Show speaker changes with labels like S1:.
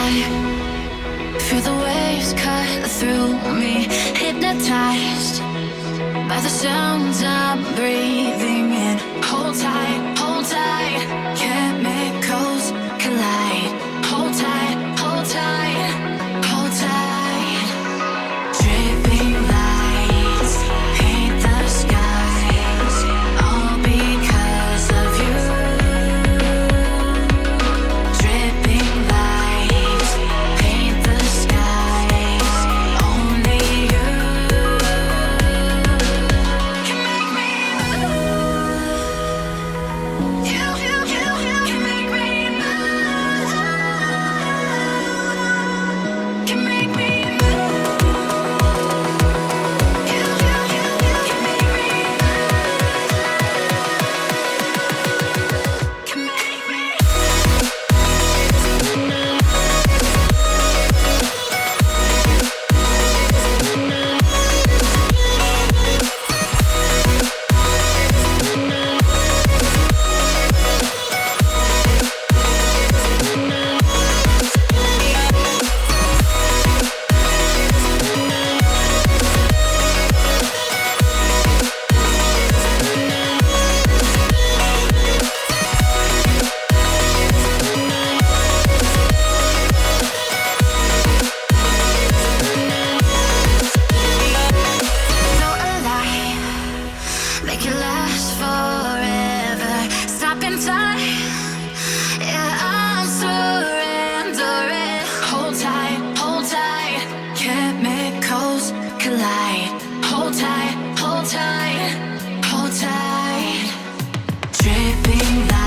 S1: high, feel the waves cut through me, hypnotized by the sounds I'm breathing in. Hold tight, chemicals collide. Hold tight, hold tight, hold tight. Dripping lights paint the skies, all because of you. Dripping lights paint the skies, only you can make me move. You can make me move. Can make me move. You can make me move. Can make me. Feel alive, make it last forever. Stop in time, yeah, I'm surrendering. Hold tight, chemicals collide. Hold tight, hold tight, hold tight. Dripping light.